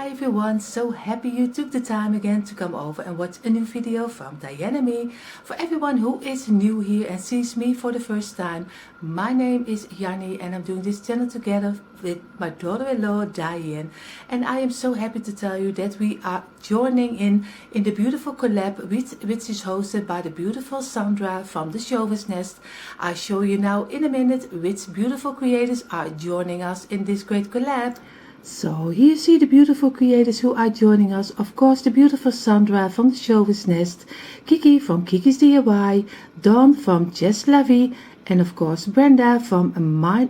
Hi everyone, so happy you took the time again to come over and watch a new video from Dyanne and me. For everyone who is new here and sees me for the first time, my name is Janny and I'm doing this channel together with my daughter-in-law Dyanne. And I am so happy to tell you that we are joining in the beautiful collab which is hosted by the beautiful Sandra from the Showbiz Nest. I'll show you now in a minute which beautiful creators are joining us in this great collab. So here you see the beautiful creators who are joining us. Of course, the beautiful Sandra from the Showbiz Nest, Kiki from Kiki's DIY, Dawn from Just La Vie, and of course Brenda from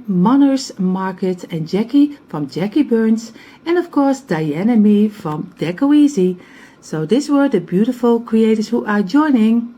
Manners Market, and Jackie from Jackie Burns, and of course Dyanne and me from Decoeasy. So these were the beautiful creators who are joining.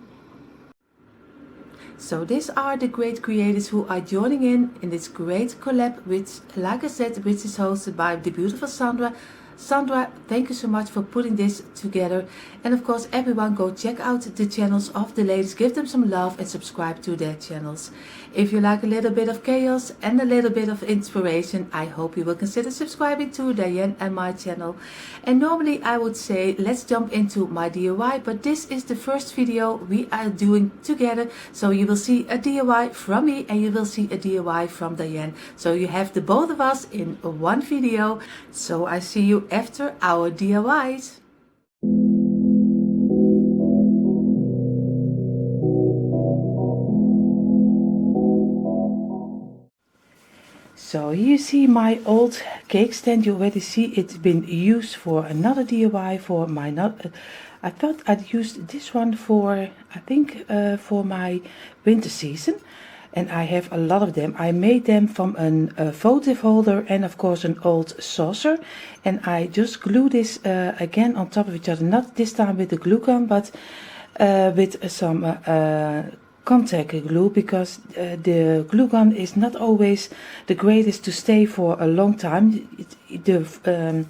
So these are the great creators who are joining in this great collab, which, like I said, which is hosted by the beautiful Sandra. Sandra, thank you so much for putting this together. And of course, everyone go check out the channels of the ladies. Give them some love and subscribe to their channels. If you like a little bit of chaos and a little bit of inspiration, I hope you will consider subscribing to Dyanne and my channel. And normally I would say let's jump into my DIY, but this is the first video we are doing together. So you will see a DIY from me and you will see a DIY from Dyanne. So you have the both of us in one video. So I see you after our DIYs. So here you see my old cake stand. You already see it's been used for another DIY for my I thought I'd used this one for, I think, for my winter season. And I have a lot of them. I made them from a votive holder and of course an old saucer. And I just glue this again on top of each other. Not this time with the glue gun, but with some contact glue, because the glue gun is not always the greatest to stay for a long time. The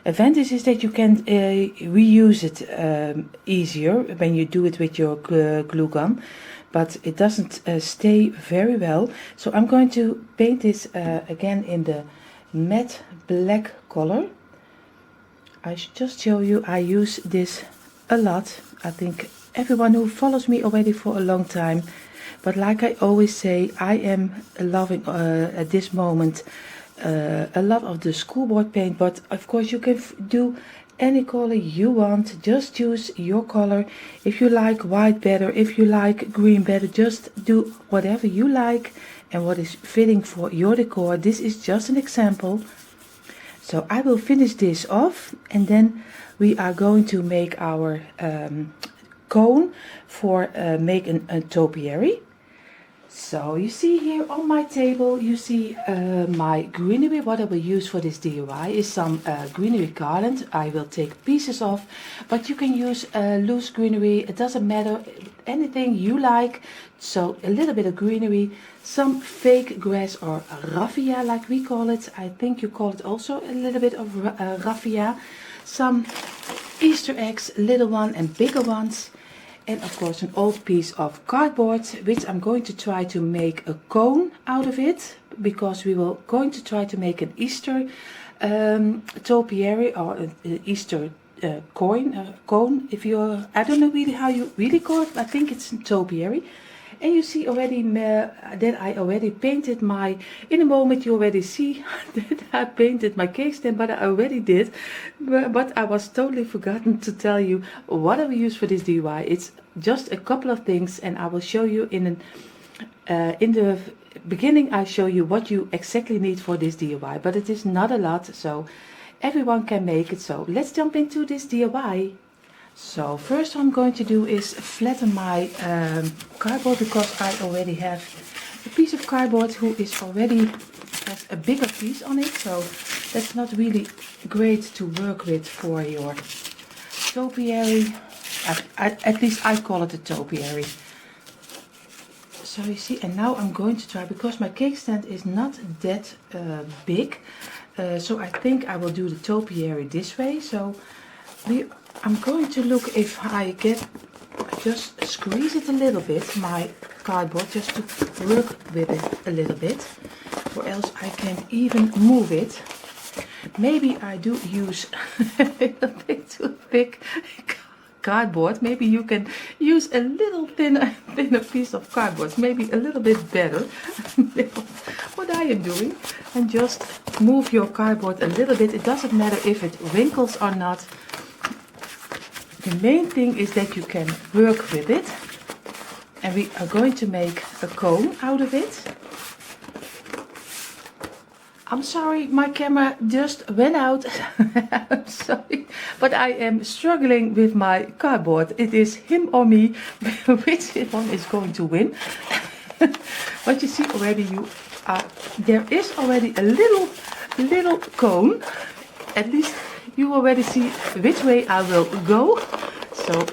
advantage is that you can reuse it easier when you do it with your glue gun, but it doesn't stay very well. So I'm going to paint this again in the matte black color. I should just show you, I use this a lot. I think everyone who follows me already for a long time, but like I always say, I am loving at this moment a lot of the schoolboy paint, but of course you can do any color you want. Just choose your color. If you like white better, if you like green better, just do whatever you like and what is fitting for your decor. This is just an example. So I will finish this off and then we are going to make our cone for making a topiary. So you see here on my table, you see my greenery. What I will use for this DIY is some greenery garland. I will take pieces off, but you can use loose greenery. It doesn't matter, anything you like. So a little bit of greenery, some fake grass or raffia like we call it. I think you call it also a little bit of raffia. Some Easter eggs, little one and bigger ones. And of course an old piece of cardboard, which I'm going to try to make a cone out of it, because we will going to try to make an Easter topiary or an Easter cone. If you're, I don't know really how you really call it, I think it's a topiary. And you see already that I already painted my, in a moment you already see that I painted my cake stand, but I already did. But I was totally forgotten to tell you what I will use for this DIY. It's just a couple of things and I will show you in the beginning. I show you what you exactly need for this DIY, but it is not a lot, so everyone can make it. So let's jump into this DIY. So first what I'm going to do is flatten my cardboard, because I already have a piece of cardboard who is already has a bigger piece on it. So that's not really great to work with for your topiary. At least I call it a topiary. So you see, and now I'm going to try, because my cake stand is not that big. So I think I will do the topiary this way. So I'm going to look if I just squeeze it a little bit, my cardboard, just to work with it a little bit, or else I can even move it. Maybe I do use a little bit too thick cardboard. Maybe you can use a little thinner piece of cardboard. Maybe a little bit better. What I am doing. And just move your cardboard a little bit. It doesn't matter if it wrinkles or not. The main thing is that you can work with it. And we are going to make a cone out of it. I'm sorry, my camera just went out. I'm sorry, but I am struggling with my cardboard. It is him or me, which one is going to win. But you see already, there is already a little cone. At least you already see which way I will go. So,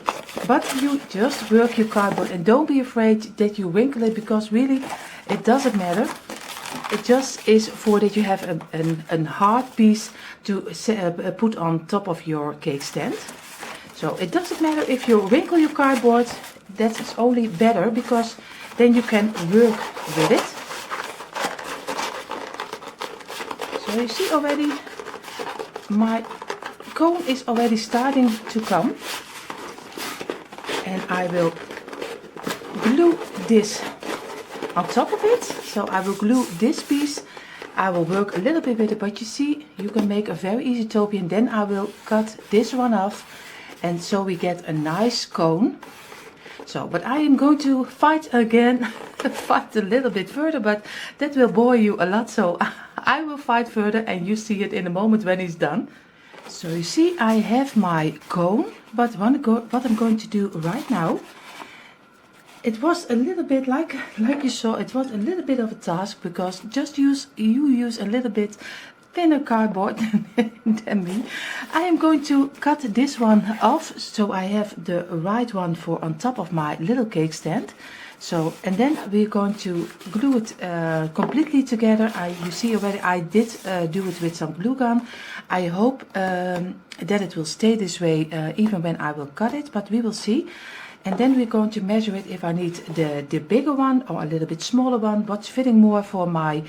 but you just work your cardboard and don't be afraid that you wrinkle it, because really it doesn't matter. It just is for that you have a hard piece to put on top of your cake stand. So it doesn't matter if you wrinkle your cardboard. That is only better, because then you can work with it. So you see already my cone is already starting to come. And I will glue this on top of it. So I will glue this piece. I will work a little bit with it, but you see, you can make a very easy topi, and then I will cut this one off, and so we get a nice cone. So, but I am going to fight again, fight a little bit further, but that will bore you a lot, so I will fight further and you see it in a moment when it's done. So you see, I have my cone, but what I'm going to do right now, it was a little bit like you saw, it was a little bit of a task, because just you use a little bit thinner cardboard than me. I am going to cut this one off, so I have the right one for on top of my little cake stand. So, and then we're going to glue it completely together. You see already I did do it with some glue gun. I hope that it will stay this way even when I will cut it, but we will see. And then we're going to measure it if I need the bigger one or a little bit smaller one, what's fitting more for my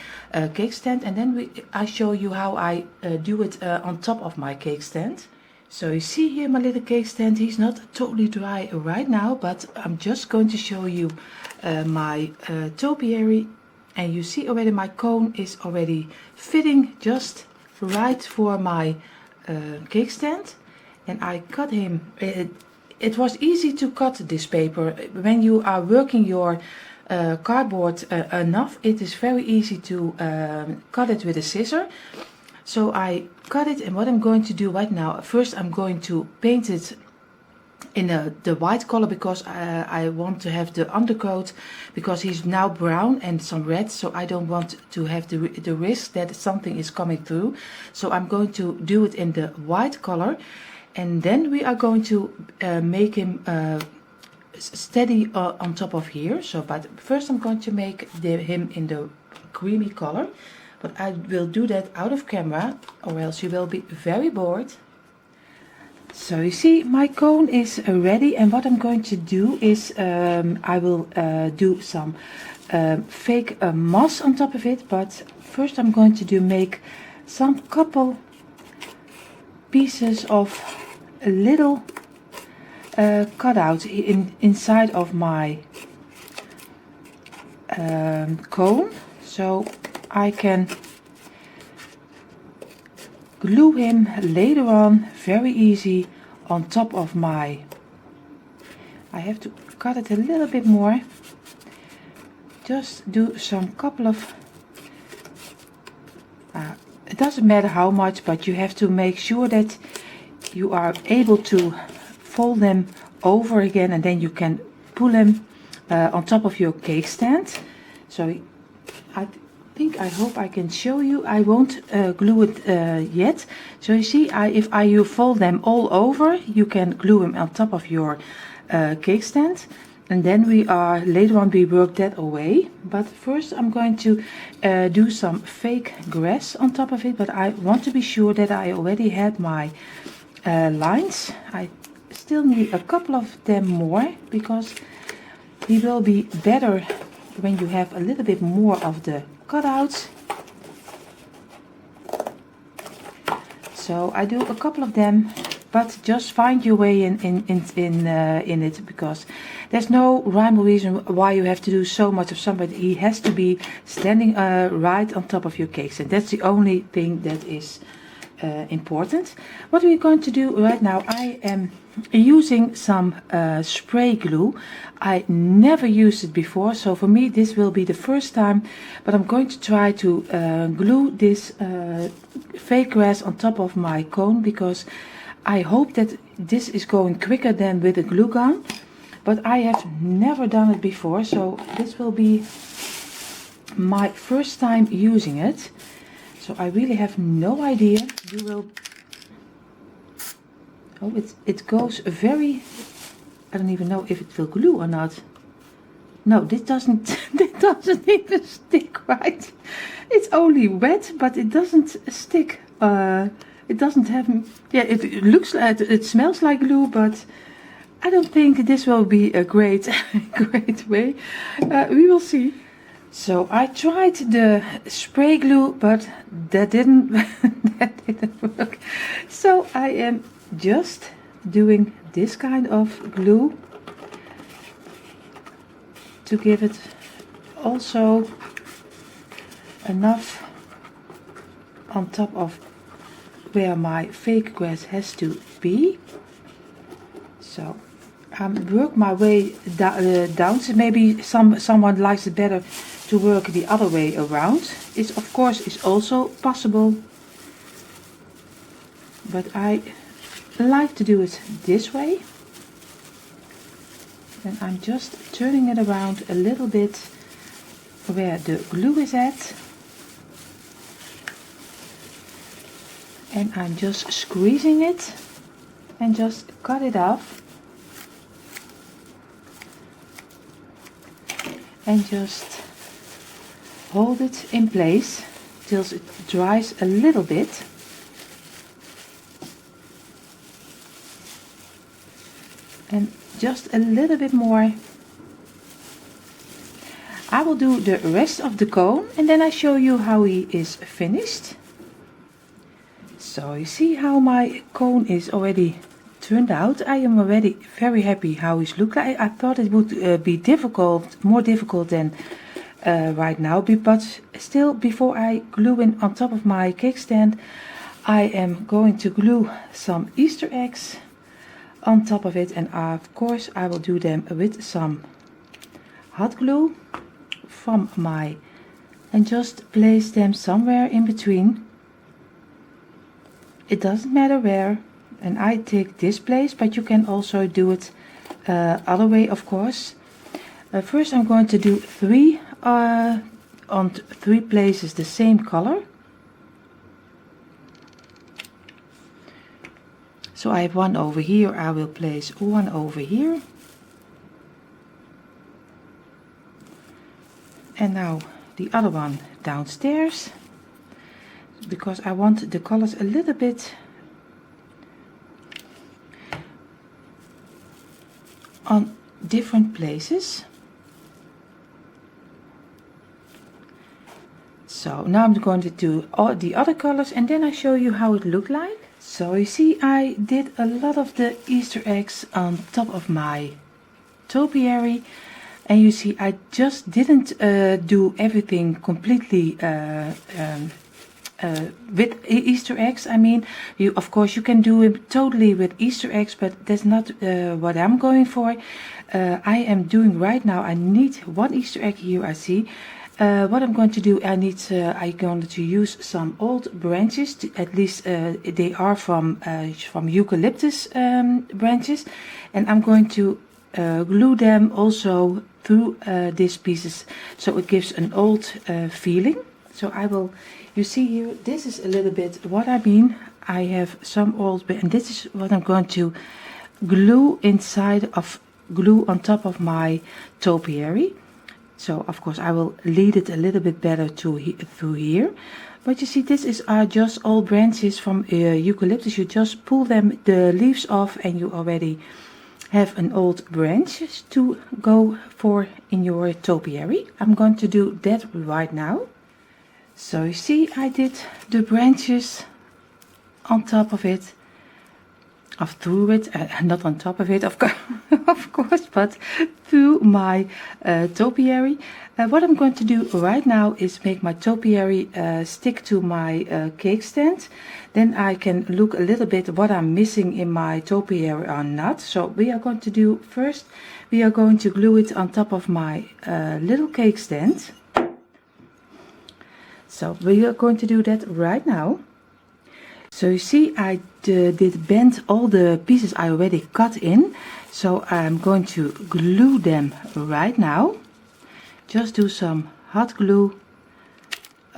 cake stand. And then I show you how I do it on top of my cake stand. So you see here my little cake stand, he's not totally dry right now, but I'm just going to show you my topiary. And you see already my cone is already fitting just right for my cake stand. And I cut him. It was easy to cut this paper. When you are working your cardboard enough, it is very easy to cut it with a scissor. So I cut it, and what I'm going to do right now, first I'm going to paint it in the white color, because I want to have the undercoat, because he's now brown and some red, so I don't want to have the risk that something is coming through. So I'm going to do it in the white color. And then we are going to make him steady on top of here. So, but first I'm going to make him in the creamy color. But I will do that out of camera, or else you will be very bored. So you see, my cone is ready, and what I'm going to do is I will do some fake moss on top of it. But first I'm going to make some couple pieces of a little cutout inside of my cone, so I can glue him later on very easy on top of my. I have to cut it a little bit more. Just do some couple of. It doesn't matter how much, but you have to make sure that you are able to fold them over again, and then you can pull them on top of your cake stand. So I hope I can show you. I won't glue it yet. So you see, if you fold them all over, you can glue them on top of your cake stand. And then later on we work that away. But first I'm going to do some fake grass on top of it. But I want to be sure that I already had my lines. I still need a couple of them more, because he will be better when you have a little bit more of the cutouts. So I do a couple of them, but just find your way in it, because there's no rhyme or reason why you have to do so much of somebody. He has to be standing right on top of your cakes, and that's the only thing that is important. What we're going to do right now, I am using some spray glue. I never used it before, so for me this will be the first time, but I'm going to try to glue this fake grass on top of my cone, because I hope that this is going quicker than with a glue gun, but I have never done it before, so this will be my first time using it. So I really have no idea. You will. Oh, it goes very. I don't even know if it will glue or not. No, this doesn't. This doesn't even stick right. It's only wet, but it doesn't stick. It doesn't have. Yeah, it looks like it smells like glue, but I don't think this will be a great, great way. We will see. So I tried the spray glue, but that didn't work. So I am just doing this kind of glue to give it also enough on top of where my fake grass has to be. So I work my way down. So maybe someone likes it better to work the other way around. It of course is also possible, but I like to do it this way. And I'm just turning it around a little bit where the glue is at, and I'm just squeezing it and just cut it off and just hold it in place till it dries a little bit. And just a little bit more. I will do the rest of the cone and then I show you how he is finished. So you see how my cone is already turned out. I am already very happy how it looks like. I thought it would be more difficult than right now, but still, before I glue in on top of my cake stand, I am going to glue some Easter eggs on top of it, and of course I will do them with some hot glue from and just place them somewhere in between. It doesn't matter where, and I take this place, but you can also do it other way, of course. First I'm going to do three on three places the same color. So I have one over here. I will place one over here. And now the other one downstairs, because I want the colors a little bit on different places. So now I'm going to do all the other colors and then I show you how it looked like. So you see I did a lot of the Easter eggs on top of my topiary, and you see I just didn't do everything completely with Easter eggs. I mean, of course you can do it totally with Easter eggs, but that's not what I'm going for. I am doing right now, I need one Easter egg here, I see. What I'm going to do, I'm going to use some old branches, at least they are from eucalyptus branches, and I'm going to glue them also through these pieces, so it gives an old feeling. So I will, you see here, this is a little bit what I mean. I have some old, and this is what I'm going to glue on top of my topiary. So of course I will lead it a little bit better through here. But you see, this are just old branches from eucalyptus. You just pull the leaves off, and you already have an old branch to go for in your topiary. I'm going to do that right now. So you see I did the branches on top of it, or through it, not on top of it, of course, of course, but through my topiary. What I'm going to do right now is make my topiary stick to my cake stand. Then I can look a little bit what I'm missing in my topiary or not. So we are going to do first, we are going to glue it on top of my little cake stand. So we are going to do that right now. So you see, I did bend all the pieces I already cut in. So I'm going to glue them right now. Just do some hot glue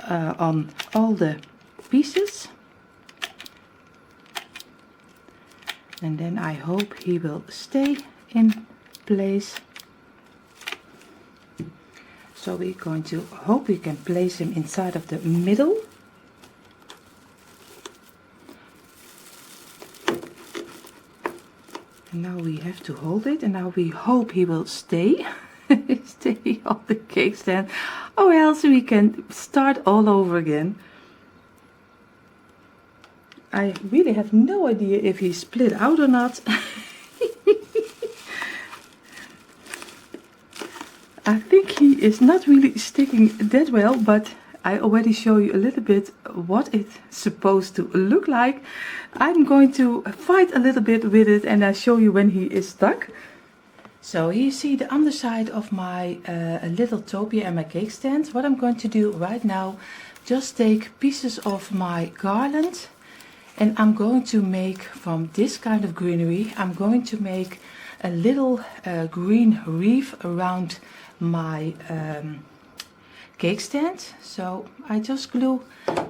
on all the pieces. And then I hope he will stay in place. So we're going to hope we can place him inside of the middle. And now we have to hold it, and now we hope he will stay. Stay on the cake stand, or else we can start all over again. I really have no idea if he split out or not. I think he is not really sticking that well, but I already show you a little bit what it's supposed to look like. I'm going to fight a little bit with it and I'll show you when he is stuck. So here you see the underside of my little topiary and my cake stand. What I'm going to do right now, just take pieces of my garland and I'm going to make from this kind of greenery, I'm going to make a little green wreath around my cake stand. So I just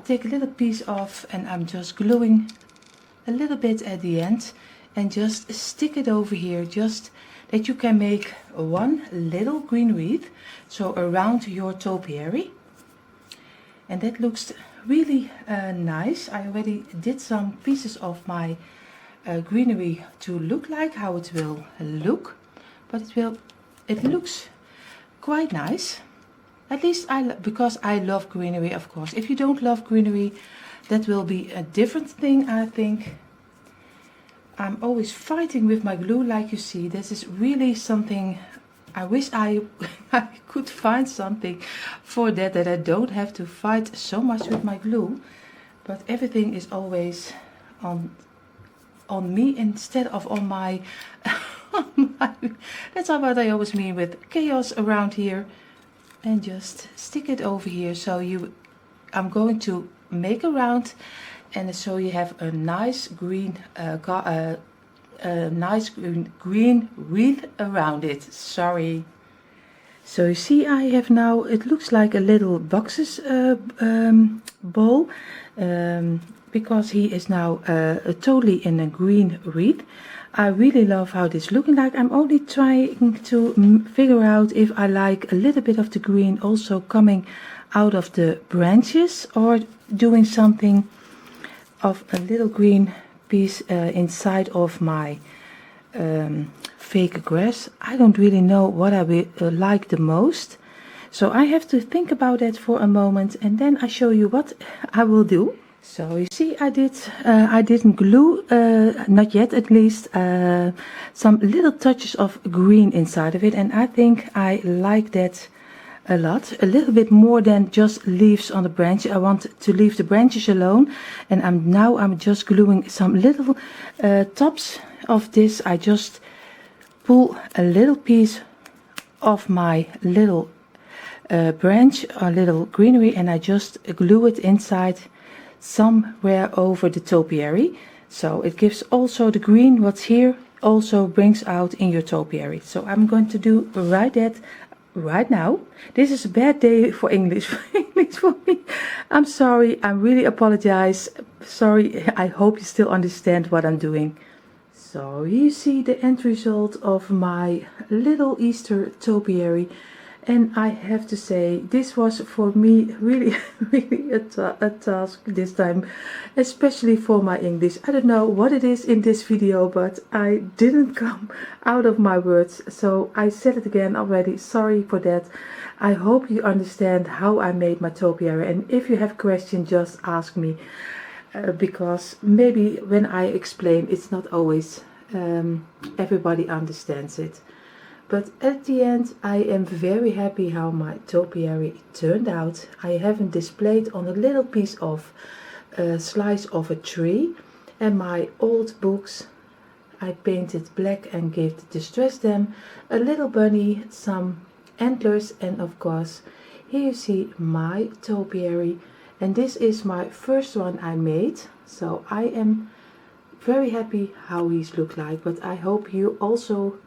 take a little piece off and I'm just gluing a little bit at the end and just stick it over here, just that you can make one little green wreath so around your topiary, and that looks really nice. I already did some pieces of my greenery to look like how it will look, but it looks quite nice. At least because I love greenery, of course. If you don't love greenery, that will be a different thing, I think. I'm always fighting with my glue, like you see. This is really something, I wish I could find something for that I don't have to fight so much with my glue. But everything is always on me instead of on my, that's what I always mean with chaos around here. And just stick it over here. So I'm going to make a round, and so you have a nice green green wreath around it. Sorry. So you see, I have now, it looks like a little boxes bowl, because he is now totally in a green wreath. I really love how this looking like. I'm only trying to figure out if I like a little bit of the green also coming out of the branches, or doing something of a little green piece inside of my fake grass. I don't really know what I will like the most. So I have to think about that for a moment, and then I show you what I will do. So you see, I didn't glue, not yet at least, some little touches of green inside of it, and I think I like that a lot, a little bit more than just leaves on the branch. I want to leave the branches alone, and I'm just gluing some little tops of this. I just pull a little piece of my little branch, a little greenery, and I just glue it inside somewhere over the topiary. So it gives also the green what's here also brings out in your topiary. So I'm going to do that right now. This is a bad day for English for me. I'm sorry, I really apologize. Sorry, I hope you still understand what I'm doing. So you see the end result of my little Easter topiary. And I have to say, this was for me really, really a task this time, especially for my English. I don't know what it is in this video, but I didn't come out of my words. So I said it again already, sorry for that. I hope you understand how I made my topiary. And if you have questions, just ask me. because maybe when I explain it's not always everybody understands it. But at the end I am very happy how my topiary turned out. I have it displayed on a little piece of slice of a tree, and my old books I painted black and gave distressed them a little bunny, some antlers, and of course here you see my topiary, and this is my first one I made, so I am very happy how these look like. But I hope you also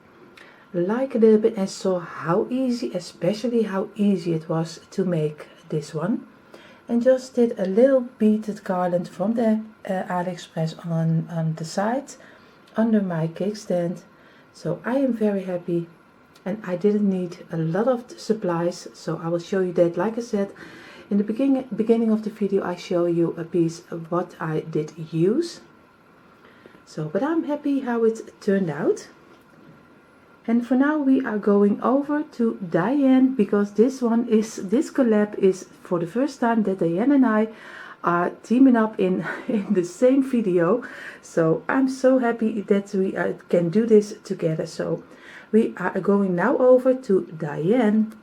like a little bit and saw how easy, especially how easy it was to make this one. And just did a little beaded garland from the AliExpress on the side under my cake stand. So I am very happy, and I didn't need a lot of supplies, so I will show you that. Like I said in the beginning of the video, I show you a piece of what I did use. So but I'm happy how it turned out. And for now we are going over to Dyanne, because this collab is for the first time that Dyanne and I are teaming up in the same video. So I'm so happy that we can do this together. So we are going now over to Dyanne.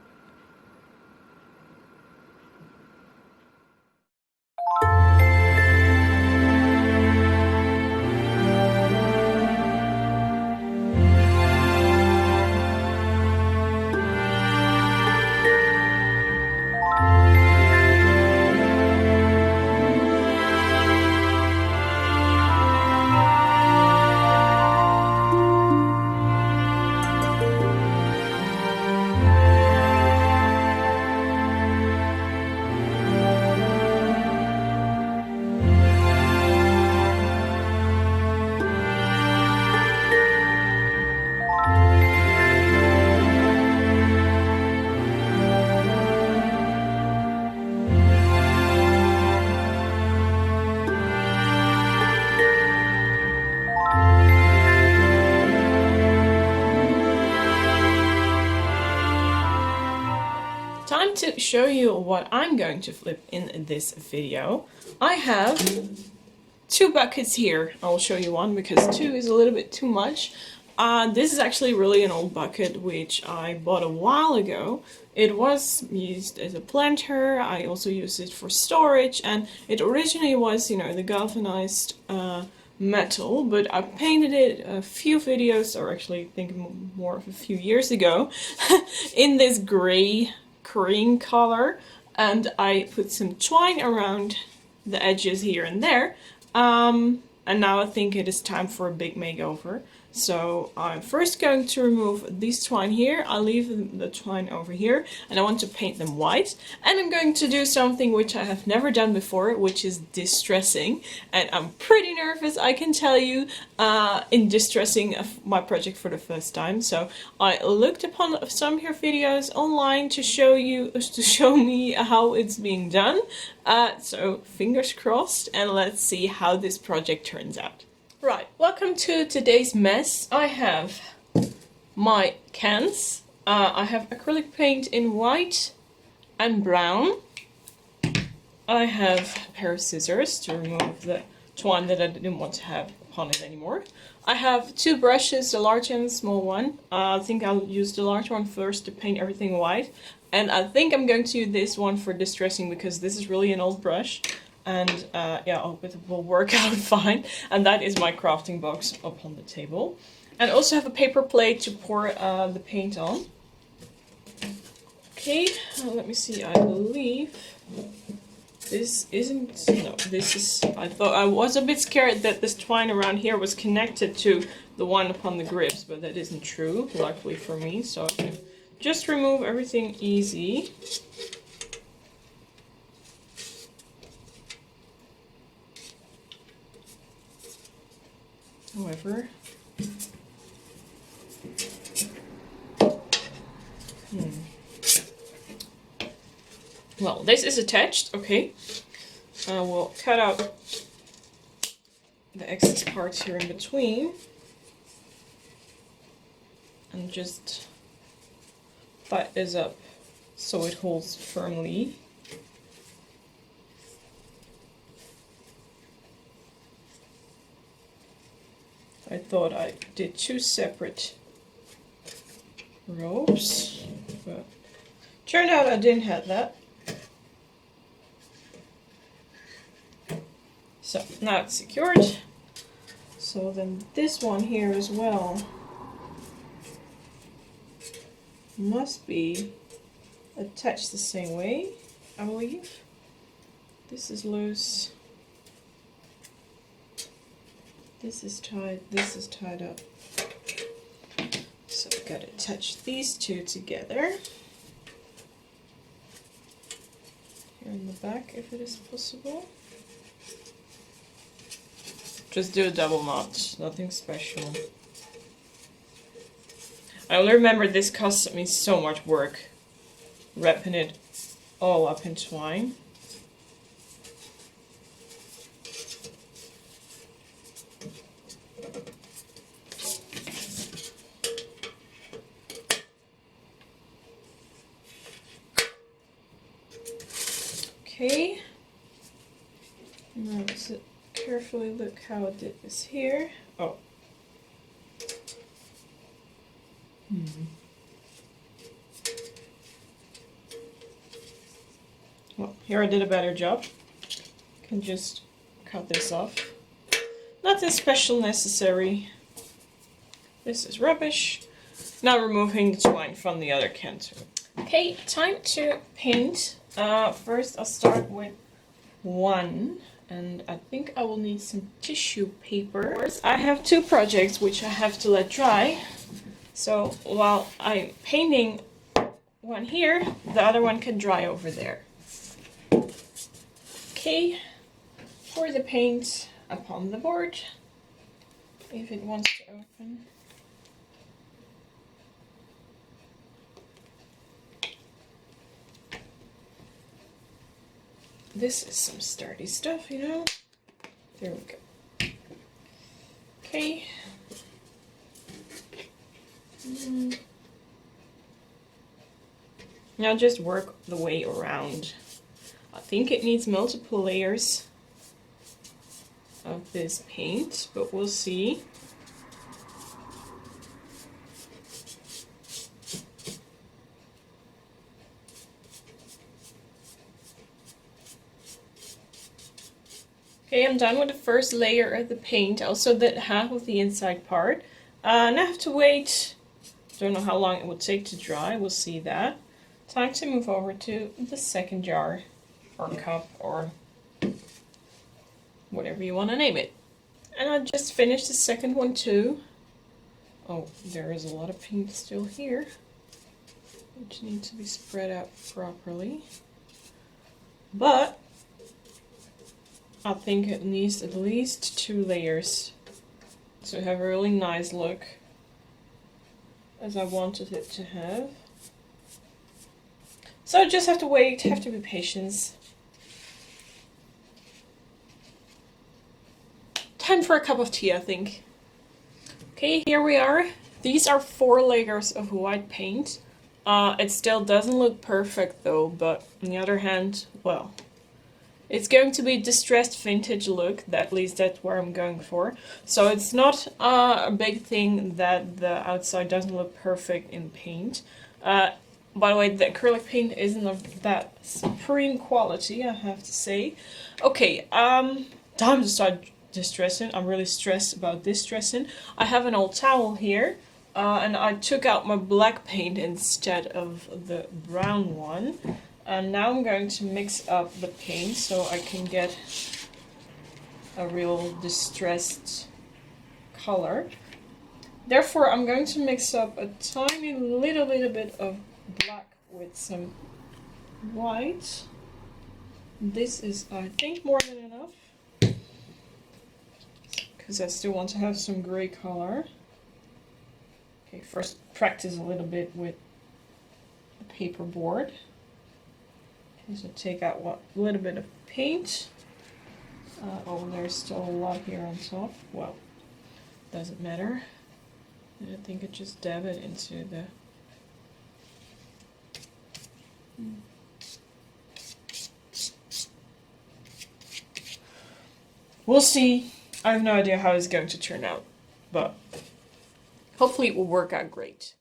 Time to show you what I'm going to flip in this video. I have 2 buckets here. I'll show you one because 2 is a little bit too much. This is actually really an old bucket which I bought a while ago. It was used as a planter. I also used it for storage, and it originally was, you know, the galvanized metal, but I painted it a few videos, or actually I think more of a few years ago, in this grey cream color, and I put some twine around the edges here and there, and now I think it is time for a big makeover. So I'm first going to remove this twine here. I'll leave the twine over here, and I want to paint them white. And I'm going to do something which I have never done before, which is distressing. And I'm pretty nervous, I can tell you, in distressing my project for the first time. So I looked upon some of your videos online to show me how it's being done. So fingers crossed, and let's see how this project turns out. Right, welcome to today's mess. I have my cans. I have acrylic paint in white and brown. I have a pair of scissors to remove the twine that I didn't want to have upon it anymore. I have 2 brushes, the large and the small one. I think I'll use the large one first to paint everything white. And I think I'm going to use this one for distressing because this is really an old brush. And yeah, I hope it will work out fine. And that is my crafting box up on the table. And I also have a paper plate to pour the paint on. Okay, let me see, I believe this isn't, no, this is, I was a bit scared that this twine around here was connected to the one upon the grips, but that isn't true, luckily for me. So I can just remove everything easy. However, well, this is attached, okay. I will cut out the excess parts here in between and just tie this up so it holds firmly. thought I did 2 separate ropes, but turned out I didn't have that. So now it's secured. So then this one here as well must be attached the same way, I believe. This is loose. This is tied up. So I've got to attach these two together. Here in the back, if it is possible. Just do a double knot, nothing special. I only remember this cost me so much work, wrapping it all up in twine. Okay, now let's carefully look how I did this here. Oh. Well, here I did a better job. Can just cut this off. Nothing special necessary. This is rubbish. Now removing the twine from the other canter. Okay, time to paint. First I'll start with 1. And I think I will need some tissue paper. I have 2 projects which I have to let dry. So while I'm painting one here, the other one can dry over there. Okay, pour the paint upon the board if it wants to open. This is some sturdy stuff, you know. There we go. Okay. Now just work the way around. I think it needs multiple layers of this paint, but we'll see. Okay, I'm done with the first layer of the paint. I also did half of the inside part. And I have to wait, don't know how long it would take to dry, we'll see that. Time to move over to the second jar, or cup, or whatever you want to name it. And I just finished the second one too. Oh, there is a lot of paint still here, which needs to be spread out properly. But I think it needs at least 2 layers to have a really nice look, as I wanted it to have. So I just have to wait, have to be patient. Time for a cup of tea, I think. Okay, here we are. These are 4 layers of white paint. It still doesn't look perfect though, but on the other hand, well, it's going to be distressed vintage look, at least that's where I'm going for. So it's not a big thing that the outside doesn't look perfect in paint. By the way, the acrylic paint isn't of that supreme quality, I have to say. Okay, time to start distressing. I'm really stressed about distressing. I have an old towel here, and I took out my black paint instead of the brown one. And now I'm going to mix up the paint so I can get a real distressed color. Therefore, I'm going to mix up a tiny little bit of black with some white. This is, I think, more than enough, because I still want to have some gray color. Okay, first practice a little bit with the paper board. So take out a little bit of paint. Oh, there's still a lot here on top. Well, doesn't matter. And I think I just dab it into the... We'll see. I have no idea how it's going to turn out. but hopefully it will work out great.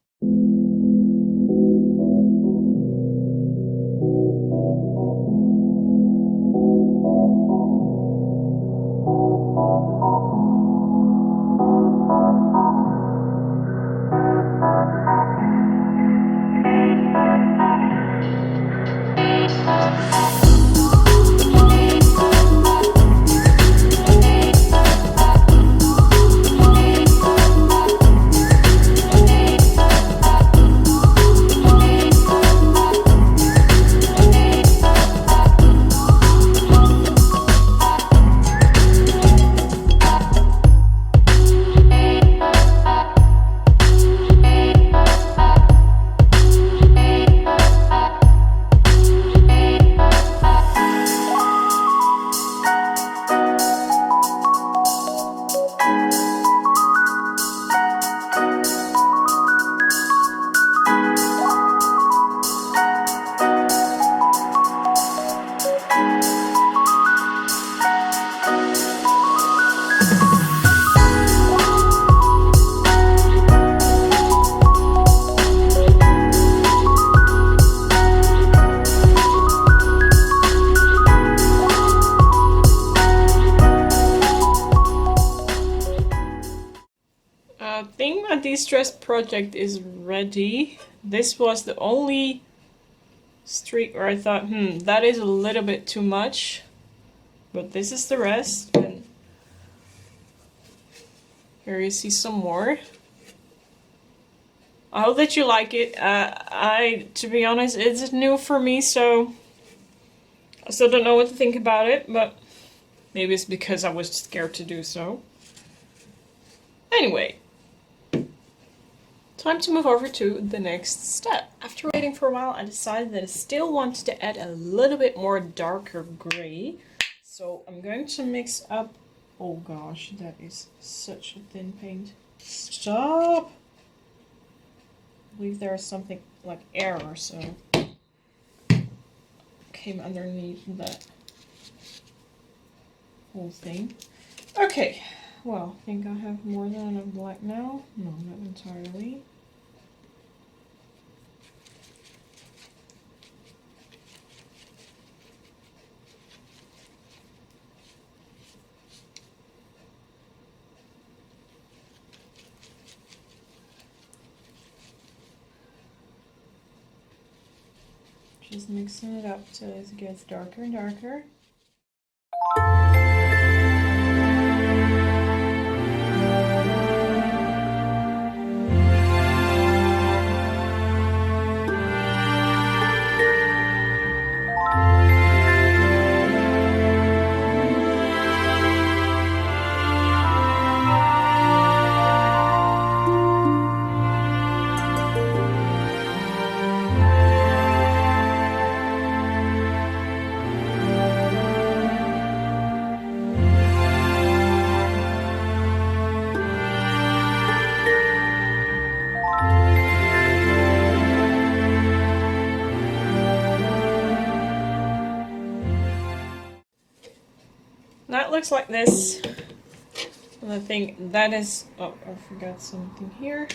I think my de-stress project is ready. This was the only streak where I thought, that is a little bit too much. But this is the rest. And here you see some more. I hope that you like it. To be honest, it's new for me, so I still don't know what to think about it, but maybe it's because I was scared to do so. Anyway. Time to move over to the next step. After waiting for a while, I decided that I still wanted to add a little bit more darker gray. So I'm going to mix up... Oh gosh, that is such a thin paint. Stop! I believe there is something like air or so came underneath that whole thing. Okay, well, I think I have more than enough black now. No, not entirely. Just mixing it up till it gets darker and darker. That looks like this. And I think that is... Oh, I forgot something here.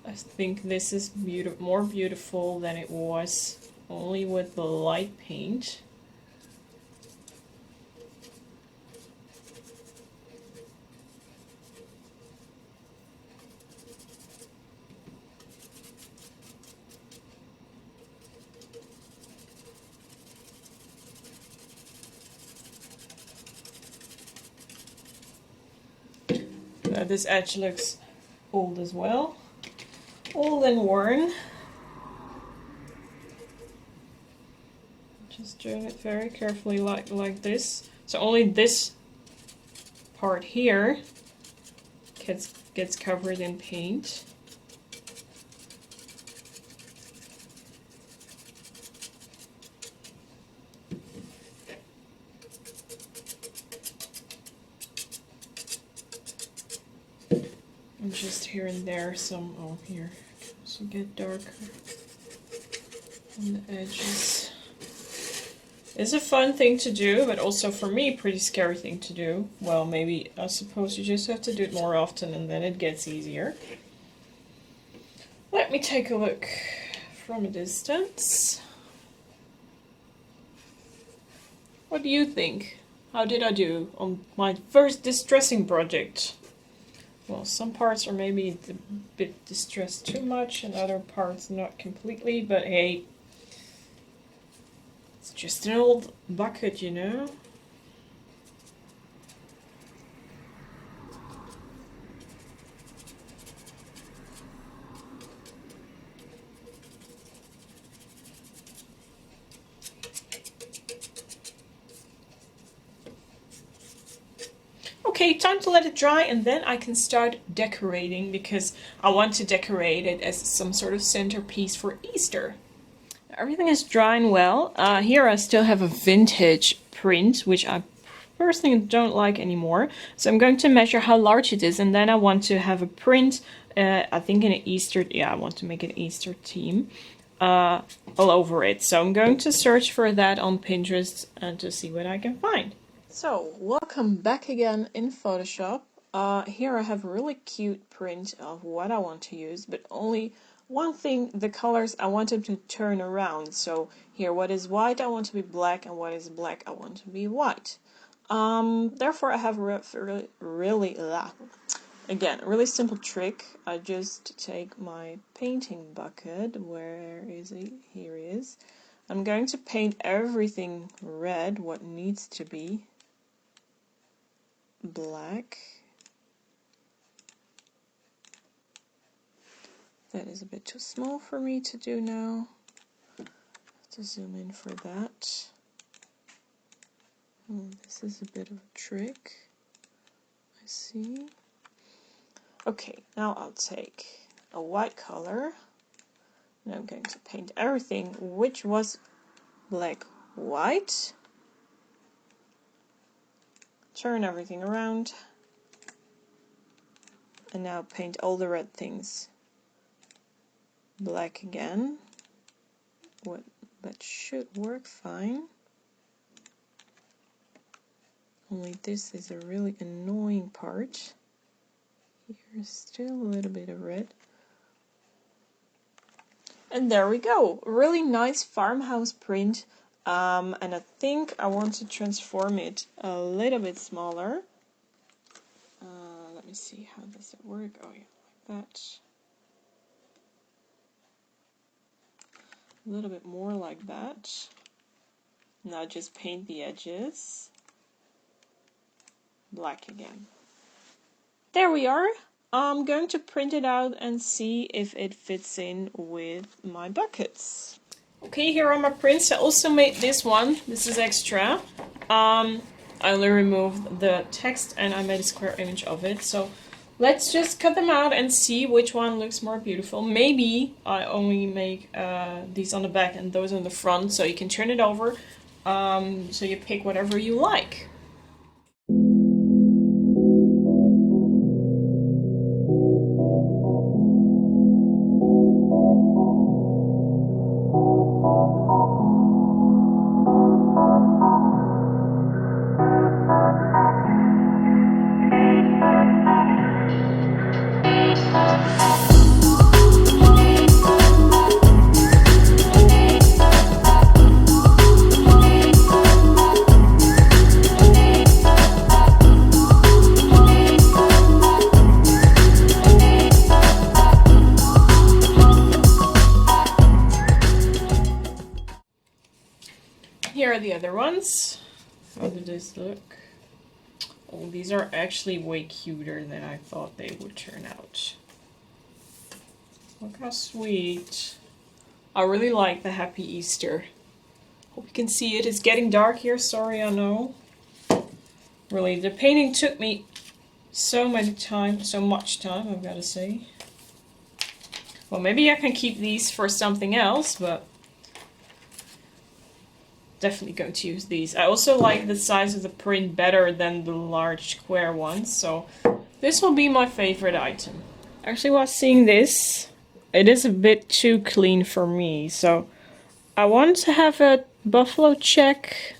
I think this is more beautiful than it was only with the light paint. This edge looks old as well. Old and worn. Just doing it very carefully like this. So only this part here gets covered in paint. And just here and there some, oh here, so get darker on the edges. It's a fun thing to do, but also for me, pretty scary thing to do. Well, maybe, I suppose you just have to do it more often and then it gets easier. Let me take a look from a distance. What do you think? How did I do on my first distressing project? Well, some parts are maybe a bit distressed too much and other parts not completely, but hey, it's just an old bucket, you know? Okay, time to let it dry and then I can start decorating because I want to decorate it as some sort of centerpiece for Easter. Everything is drying well. Here I still have a vintage print, which I personally don't like anymore. So I'm going to measure how large it is, and then I want to have a print, I think in an Easter, yeah, I want to make an Easter theme all over it. So I'm going to search for that on Pinterest and to see what I can find. So, welcome back again in Photoshop. Here I have a really cute print of what I want to use, but only one thing, the colors I want them to turn around. So here, what is white I want to be black, and what is black I want to be white. Therefore I have a really simple trick. I just take my painting bucket, where is it? Here it is. I'm going to paint everything red, what needs to be black. That is a bit too small for me to do now. Have to zoom in for that. Oh, this is a bit of a trick. I see. Okay, now I'll take a white color and I'm going to paint everything which was black white. Turn everything around. And now paint all the red things black again. That should work fine. Only this is a really annoying part. Here's still a little bit of red. And there we go. Really nice farmhouse print. And I think I want to transform it a little bit smaller. Let me see, how does it work? Oh yeah, like that. A little bit more like that. Now just paint the edges black again. There we are. I'm going to print it out and see if it fits in with my buckets. Okay, here are my prints. I also made this one. This is extra. I only removed the text and I made a square image of it. So let's just cut them out and see which one looks more beautiful. Maybe I only make these on the back and those on the front, so you can turn it over. So you pick whatever you like. Here are the other ones. How did this look? Oh, these are actually way cuter than I thought they would turn out. Look how sweet. I really like the Happy Easter. Hope you can see it. It's getting dark here, sorry, I know. Really, the painting took me so much time, I've got to say. Well, maybe I can keep these for something else, but definitely going to use these. I also like the size of the print better than the large square ones, so this will be my favorite item. Actually, while seeing this, it is a bit too clean for me, so I want to have a buffalo check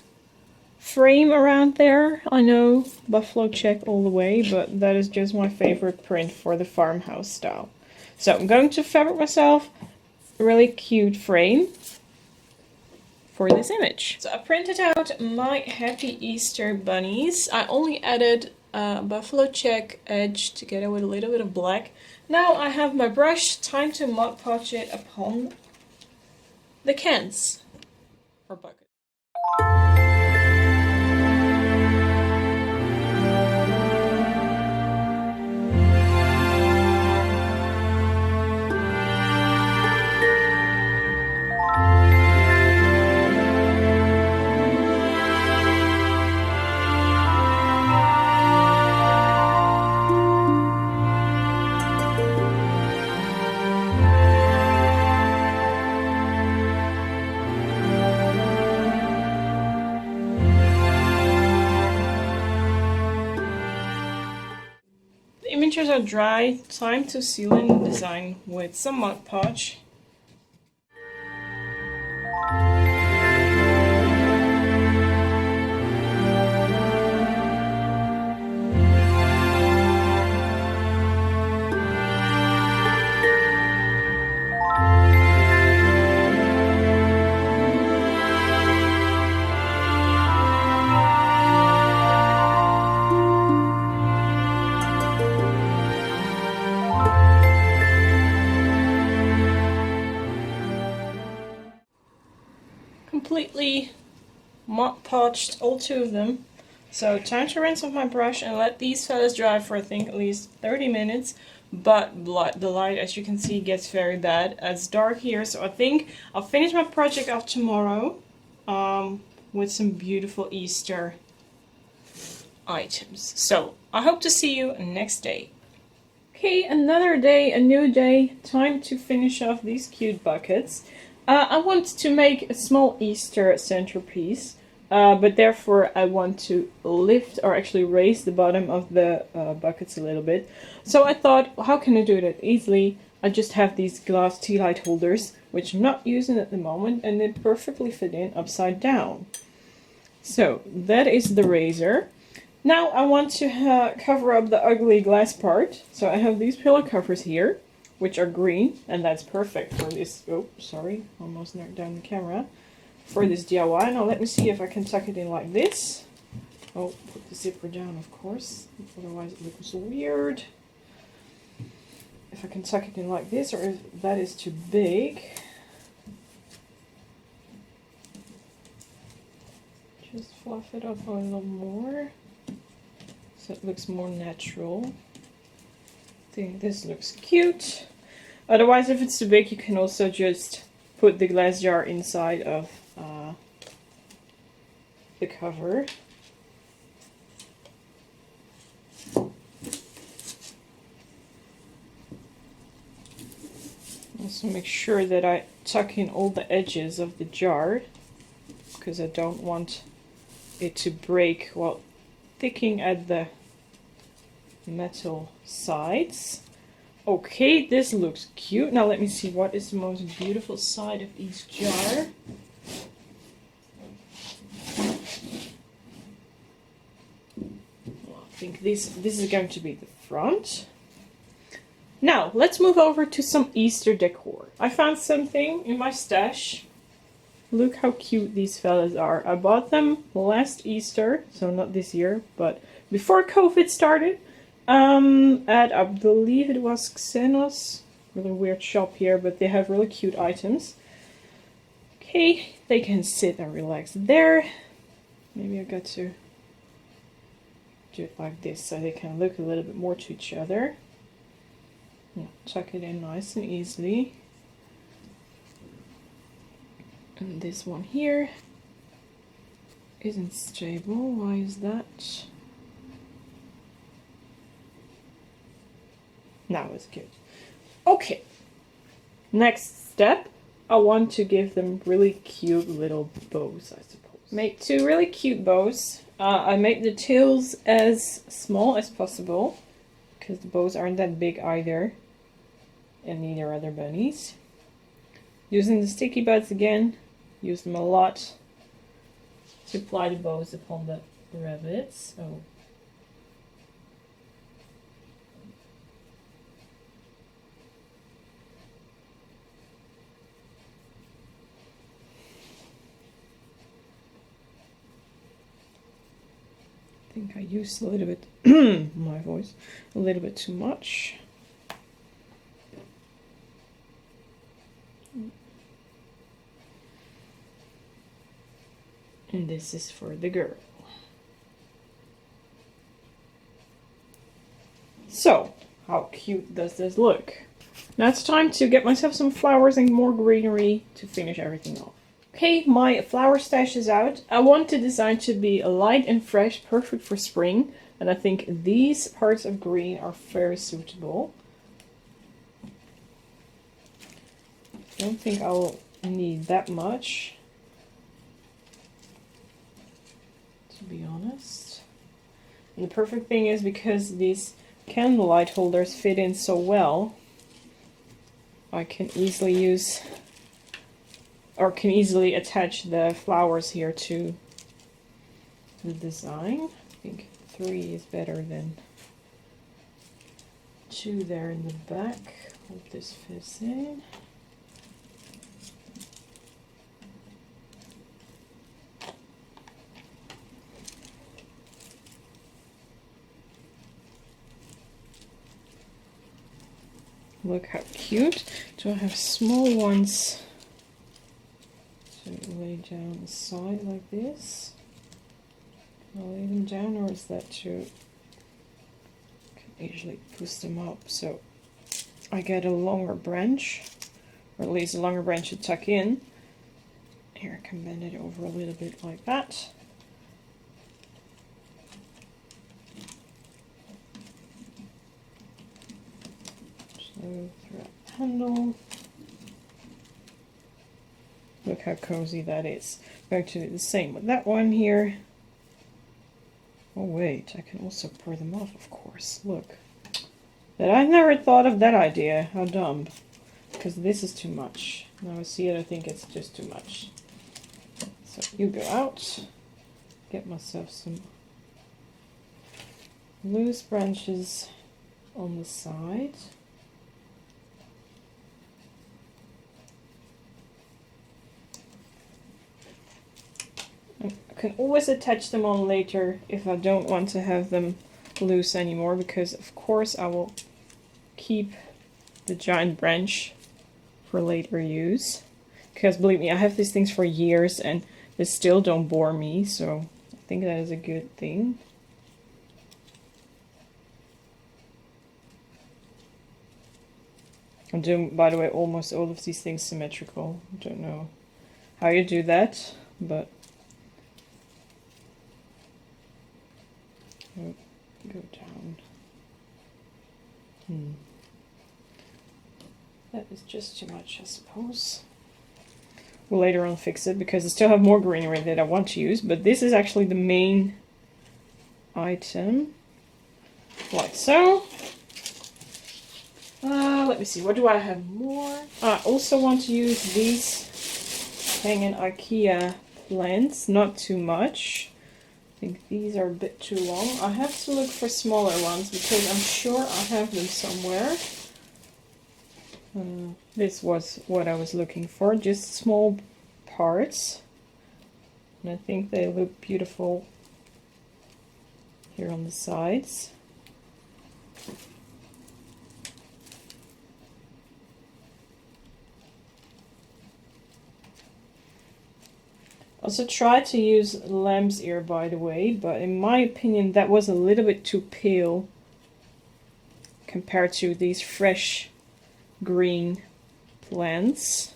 frame around there. I know buffalo check all the way, but that is just my favorite print for the farmhouse style. So I'm going to fabric myself a really cute frame for this image. So I printed out my Happy Easter bunnies. I only added a buffalo check edge together with a little bit of black. Now I have my brush, time to Mod Podge it upon the cans or bucket. Images are dry, time to seal in the design with some Mod Podge. Completely Mod Podged all two of them. So time to rinse off my brush and let these fellas dry for I think at least 30 minutes. But the light, as you can see, gets very bad. It's dark here, so I think I'll finish my project off tomorrow with some beautiful Easter items. So I hope to see you next day. Okay, another day, a new day. Time to finish off these cute buckets. I want to make a small Easter centerpiece, but therefore I want to lift or actually raise the bottom of the buckets a little bit. So I thought, how can I do that easily? I just have these glass tea light holders, which I'm not using at the moment, and they perfectly fit in upside down. So that is the razor. Now I want to cover up the ugly glass part. So I have these pillow covers here, which are green, and that's perfect for this. Oh, sorry, almost knocked down the camera. For this DIY. Now let me see if I can tuck it in like this. Oh, put the zipper down, of course, otherwise it looks weird. If I can tuck it in like this, or if that is too big. Just fluff it up a little more, so it looks more natural. I think this looks cute. Otherwise, if it's too big, you can also just put the glass jar inside of the cover. Also make sure that I tuck in all the edges of the jar, because I don't want it to break while sticking at the metal sides. Okay, this looks cute. Now let me see what is the most beautiful side of each jar. Well, I think this is going to be the front. Now let's move over to some Easter decor. I found something in my stash. Look how cute these fellas are. I bought them last Easter, so not this year, but before COVID started. At, I believe it was Xenos, really weird shop here, but they have really cute items. Okay, they can sit and relax there. Maybe I got to do it like this so they can look a little bit more to each other. Yeah, tuck it in nice and easily. And this one here isn't stable. Why is that? Now it's good. Okay, next step, I want to give them really cute little bows, I suppose. Make two really cute bows. I made the tails as small as possible, because the bows aren't that big either, and neither are their bunnies. Using the sticky buds again, use them a lot to apply the bows upon the rabbits. So I think I used a little bit my voice a little bit too much. And this is for the girl. So, how cute does this look? Now it's time to get myself some flowers and more greenery to finish everything off. Okay, my flower stash is out. I want the design to be light and fresh, perfect for spring. And I think these parts of green are very suitable. I don't think I'll need that much, to be honest. And the perfect thing is, because these candlelight holders fit in so well, I can easily use, or can easily attach the flowers here to the design. I think 3 is better than 2 there in the back. Hope this fits in. Look how cute. Do I have small ones to lay down the side like this? Can I lay them down, or is that too... I can easily push them up so I get a longer branch, or at least a longer branch to tuck in. Here, I can bend it over a little bit like that. Through that handle. Look how cozy that is. I'm going to do the same with that one here. Oh wait, I can also pour them off, of course. Look. But I never thought of that idea. How dumb. Because this is too much. Now I see it, I think it's just too much. So you go out. Get myself some loose branches on the side. I can always attach them on later if I don't want to have them loose anymore, because of course I will keep the giant branch for later use. Because believe me, I have these things for years and they still don't bore me, so I think that is a good thing. I'm doing, by the way, almost all of these things symmetrical. I don't know how you do that, but go down. That is just too much, I suppose. We'll later on fix it because I still have more greenery that I want to use, but this is actually the main item. Like so. Let me see, what do I have more? I also want to use these hanging IKEA plants, not too much. I think these are a bit too long. I have to look for smaller ones because I'm sure I have them somewhere. This was what I was looking for, just small parts. And I think they look beautiful here on the sides. Also tried to use lamb's ear, by the way, but in my opinion that was a little bit too pale compared to these fresh green plants.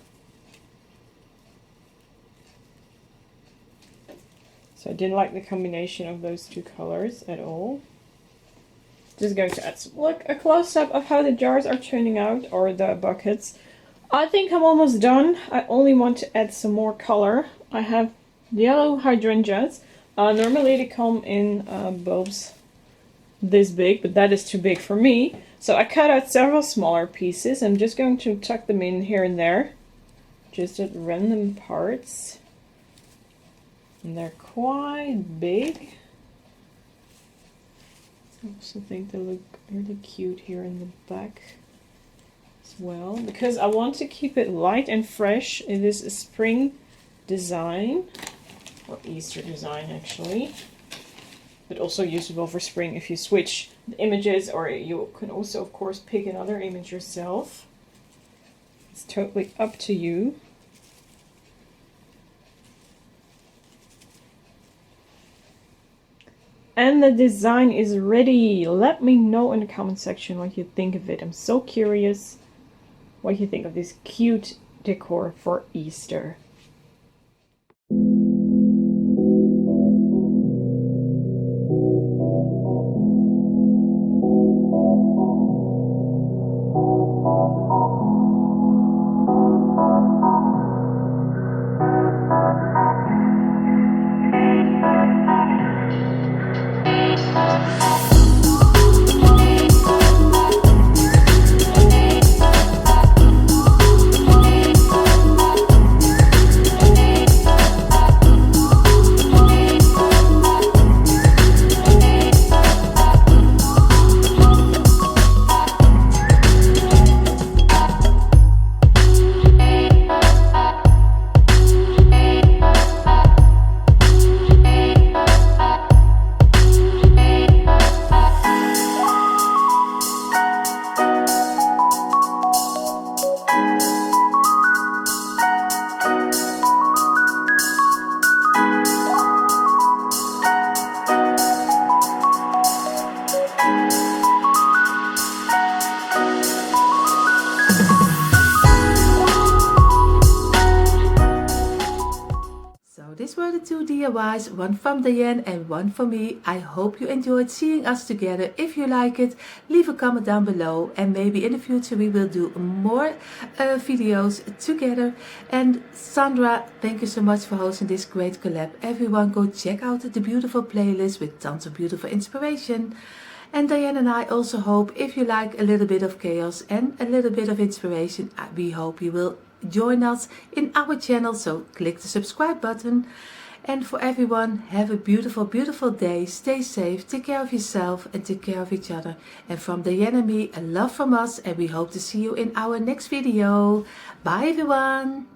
So I didn't like the combination of those two colors at all. Just going to add some, look, a close-up of how the jars are turning out, or the buckets. I think I'm almost done. I only want to add some more color. I have yellow hydrangeas. Normally they come in bulbs this big, but that is too big for me. So I cut out several smaller pieces. I'm just going to tuck them in here and there, just at random parts. And they're quite big. I also think they look really cute here in the back as well, because I want to keep it light and fresh. It is a spring design, or Easter design actually, but also usable for spring if you switch the images, or you can also of course pick another image yourself. It's totally up to you. And the design is ready. Let me know in the comment section what you think of it. I'm so curious what you think of this cute decor for Easter. These were the two DIYs, one from Dyanne and one from me. I hope you enjoyed seeing us together. If you like it, leave a comment down below, and maybe in the future we will do more videos together. And Sandra, thank you so much for hosting this great collab. Everyone go check out the beautiful playlist with tons of beautiful inspiration. And Dyanne and I also hope, if you like a little bit of chaos and a little bit of inspiration, we hope you will join us in our channel. So click the subscribe button. And for everyone, have a beautiful, beautiful day. Stay safe, take care of yourself and take care of each other. And from Dyanne and me, a love from us, and we hope to see you in our next video. Bye everyone.